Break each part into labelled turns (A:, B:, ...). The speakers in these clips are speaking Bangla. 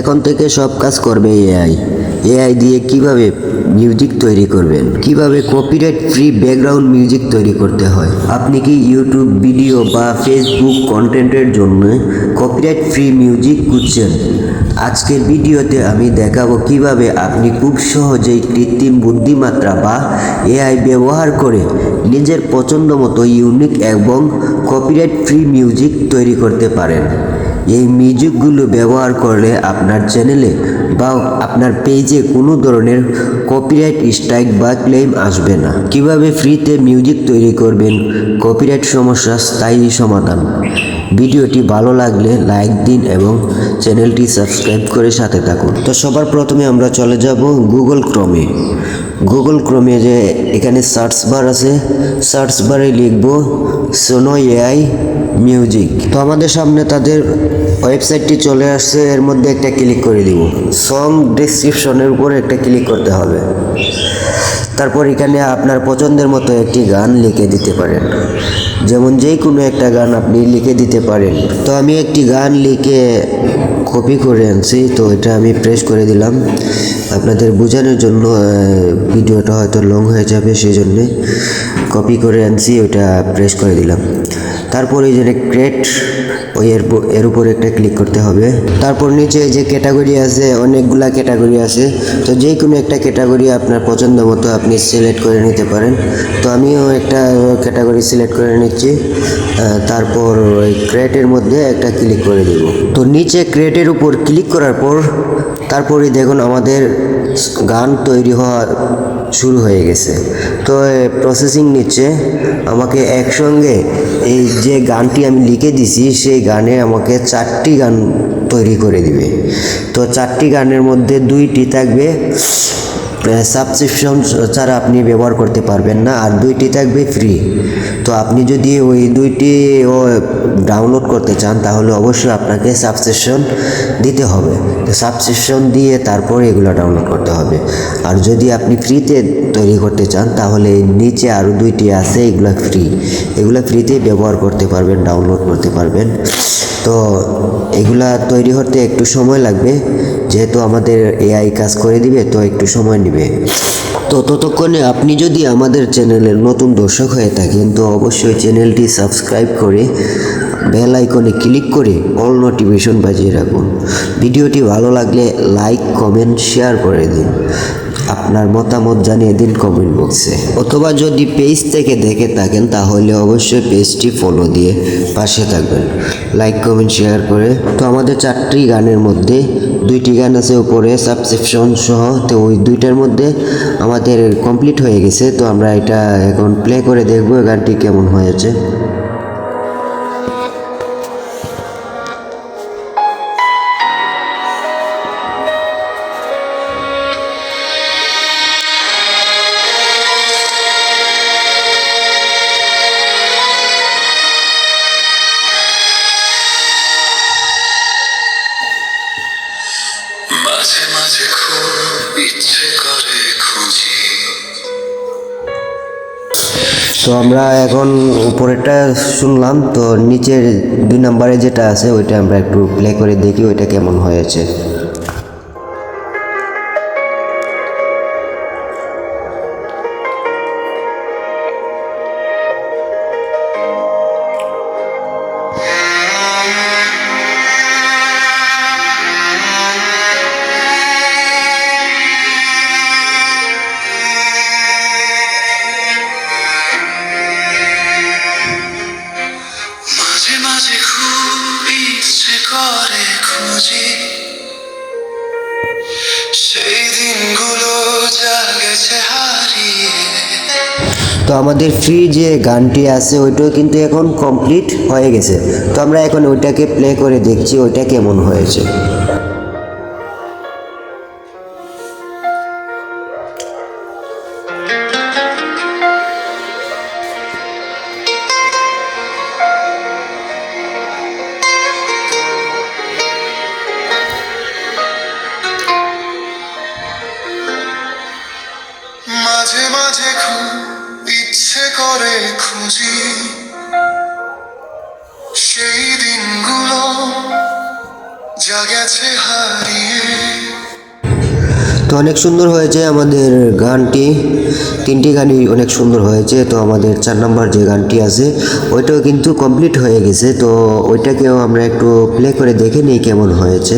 A: এখন থেকে সব কাজ করবে এআই। এআই দিয়ে কিভাবে মিউজিক তৈরি করবেন, কিভাবে কপিরাইট ফ্রি ব্যাকগ্রাউন্ড মিউজিক তৈরি করতে হয়। আপনি কি ইউটিউব ভিডিও বা ফেসবুক কন্টেন্টের জন্য কপিরাইট ফ্রি মিউজিক খুঁজছেন? আজকের ভিডিওতে আমি দেখাবো কিভাবে আপনি খুব সহজেই কৃত্রিম বুদ্ধিমত্তা বা এআই ব্যবহার করে নিজের পছন্দ মতো ইউনিক এবং কপিরাইট ফ্রি মিউজিক তৈরি করতে পারেন। এই মিউজিকগুলো ব্যবহার করলে আপনার চ্যানেলে বা আপনার পেজে কোনো ধরনের কপিরাইট স্ট্রাইক বা ক্লেম আসবে না। কিভাবে ফ্রিতে মিউজিক তৈরি করবেন, কপিরাইট সমস্যার স্থায়ী সমাধান। ভিডিওটি ভালো লাগলে লাইক দিন এবং চ্যানেলটি সাবস্ক্রাইব করে সাথে থাকুন। তো সবার প্রথমে আমরা চলে যাব গুগল ক্রোমে। গুগল ক্রোমে যে এখানে সার্চ বার আছে, সার্চ বারে লিখব সোনো এআই মিউজিক। তো আমাদের সামনে তাদের ওয়েবসাইটটি চলে আসছে, এর মধ্যে একটা ক্লিক করে দিব। সং ডেসক্রিপশনের উপরে একটা ক্লিক করতে হবে। তারপর এখানে আপনার পছন্দের মতো একটি গান লিখে দিতে পারেন, যেমন যে কোনো একটা গান আপনি লিখে দিতে পারেন। তো আমি একটি গান লিখে কপি করে আনছি, তো এটা আমি প্রেস করে দিলাম আপনাদের বোঝানোর জন্য। ভিডিওটা হয়তো লং হয়ে যাবে, সেই জন্যে কপি করে আনছি, ওইটা প্রেস করে দিলাম। তারপর এই যে ক্রিয়েট, এর উপর একটা ক্লিক করতে হবে। তারপর নিচে যে ক্যাটাগরি আছে, অনেকগুলা ক্যাটাগরি আছে, তো যে কোনো একটা ক্যাটাগরি আপনার পছন্দ মতো আপনি সিলেক্ট করে নিতে পারেন। তো আমিও একটা ক্যাটাগরি সিলেক্ট করে নিচ্ছি। তারপর ওই ক্রিয়েটের মধ্যে একটা ক্লিক করে দেব। তো নিচে ক্রিয়েটের উপর ক্লিক করার পর তারপরে দেখুন আমাদের গান তৈরি হওয়া শুরু হয়ে গেছে। তো প্রসেসিং নিচ্ছে, আমাকে একসঙ্গে এই যে গানটি আমি লিখে দিছি সেই গানে আমাকে 4টি গান তৈরি করে দিবে। তো 4টি গানের মধ্যে 2টি থাকবে সাবস্ক্রিপশন ছাড়া আপনি ব্যবহার করতে পারবেন না, আর 2টি থাকবে ফ্রি। তো আপনি যদি ওই 2টি ডাউনলোড করতে চান তাহলে অবশ্যই আপনাকে সাবস্ক্রিপশন দিতে হবে। তো সাবস্ক্রিপশন দিয়ে তারপরে এগুলো ডাউনলোড করতে হবে। আর যদি আপনি ফ্রিতে তৈরি করতে চান তাহলে নিচে আরও 2টি আছে, এগুলো ফ্রি। এগুলো ফ্রিতেই ব্যবহার করতে পারবেন, ডাউনলোড করতে পারবেন। তো এগুলা তৈরি হতে একটু সময় লাগবে, যেহেতু আমাদের এআই কাজ করে দিবে, তো একটু সময় নেবে। তো ততক্ষণে আপনি যদি আমাদের চ্যানেলের নতুন দর্শক হয়ে থাকেন তো অবশ্যই চ্যানেলটি সাবস্ক্রাইব করে বেল আইকনে ক্লিক করে অল নোটিফিকেশন বাজিয়ে রাখুন। ভিডিওটি ভালো লাগলে লাইক, কমেন্ট, শেয়ার করে দিন। আপনার মতামত জানিয়ে দিন কমেন্ট বক্সে, অথবা যদি পেজ থেকে দেখে থাকেন তাহলে অবশ্যই পেজটি ফলো দিয়ে পাশে থাকবেন, লাইক, কমেন্ট, শেয়ার করে। তো আমাদের 4টি গানের মধ্যে 2টি গান আছে উপরে সাবস্ক্রিপশন সহ, তো ওই 2টার মধ্যে আমাদের কমপ্লিট হয়ে গেছে। তো আমরা এটা এখন প্লে করে দেখব গানটি কেমন হয়েছে।
B: মাঝে মাঝে খুব ইচ্ছে করে খুঁজি।
A: তো আমরা এখন উপরেরটা শুনলাম, তো নিচের 2 নম্বরে যেটা আছে ওইটা আমরা একটু প্লে করে দেখি ওইটা কেমন হয়েছে।
B: মাঝে মাঝে খুব ইচ্ছে করে খুঁজি, সেই দিনগুলো যা গেছে হারিয়ে।
A: তো আমাদের ফ্রি যে গানটি আছে ওইটাও কিন্তু এখন কমপ্লিট হয়ে গেছে। তো আমরা এখন ওইটাকে প্লে করে দেখছি ওইটা কেমন হয়েছে।
B: মাঝে মাঝে খুব ইচ্ছে করে খুঁজি, সেই দিনগুলো যা গেছে হারিয়ে।
A: তো অনেক সুন্দর হয়েছে আমাদের গানটি, তিনটি গানই অনেক সুন্দর হয়েছে। তো আমাদের 4 নম্বর যে গানটি আছে ওইটাও কিন্তু কমপ্লিট হয়ে গেছে। তো ওইটাকেও আমরা একটু প্লে করে দেখে নিই কেমন হয়েছে।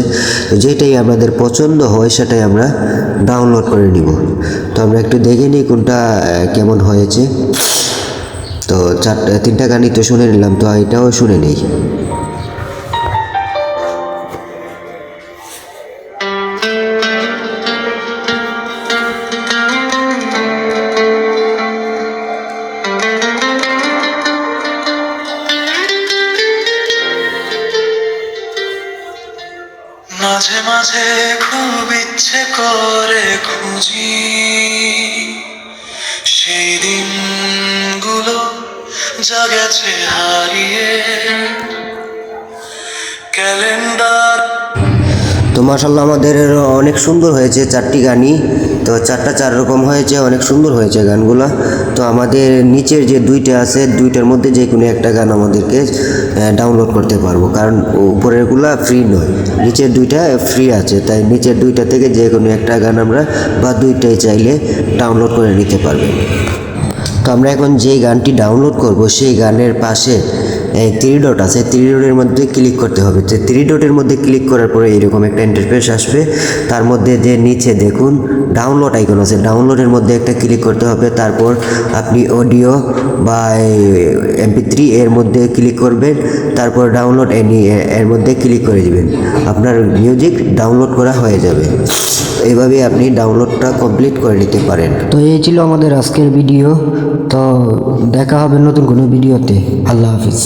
A: তো যেটাই আমাদের পছন্দ হয় সেটাই আমরা ডাউনলোড করে নিব। তো আমরা একটু দেখে নিই কোনটা কেমন হয়েছে। তো তিনটা গানই তো শুনে নিলাম, তো এটাও শুনে নেই।
B: মাঝে মাঝে খুব ইচ্ছে করে খুঁজি সেই দিনগুলো যা গেছে হারিয়ে ক্যালেন্ডার।
A: তো মাশাল্লাহ আমাদের অনেক সুন্দর হয়েছে 4টি গানই। তো 4 রকম হয়েছে, অনেক সুন্দর হয়েছে গানগুলো। তো আমাদের নিচের যে 2টা আছে, 2টার মধ্যে যে কোনো একটা গান আমাদেরকে ডাউনলোড করতে পারবো, কারণ উপরেরগুলা ফ্রি নয়, নিচের 2টা ফ্রি আছে। তাই নিচের 2টা থেকে যে কোনো একটা গান আমরা বা 2টাই চাইলে ডাউনলোড করে নিতে পারবেন। তো আমরা এখন যে গানটি ডাউনলোড করব সেই গানের পাশে 3 ডট আছে, 3 ডটের মধ্যে ক্লিক করতে হবে। তো 3 ডটের মধ্যে ক্লিক করার পরে এরকম একটা ইন্টারফেস আসবে। তার মধ্যে যে নিচে দেখুন ডাউনলোড আইকন আছে, ডাউনলোডের মধ্যে একটা ক্লিক করতে হবে। তারপর আপনি অডিও বা MP3 এর মধ্যে ক্লিক করবেন, তারপর ডাউনলোড এনি এর মধ্যে ক্লিক করে দিবেন। আপনার মিউজিক ডাউনলোড করা হয়ে যাবে। এইভাবে আপনি ডাউনলোডটা কমপ্লিট করে নিতে পারেন।
C: তো এই ছিল আমাদের আজকের ভিডিও। তো দেখা হবে নতুন কোনো ভিডিওতে। আল্লাহ হাফিজ।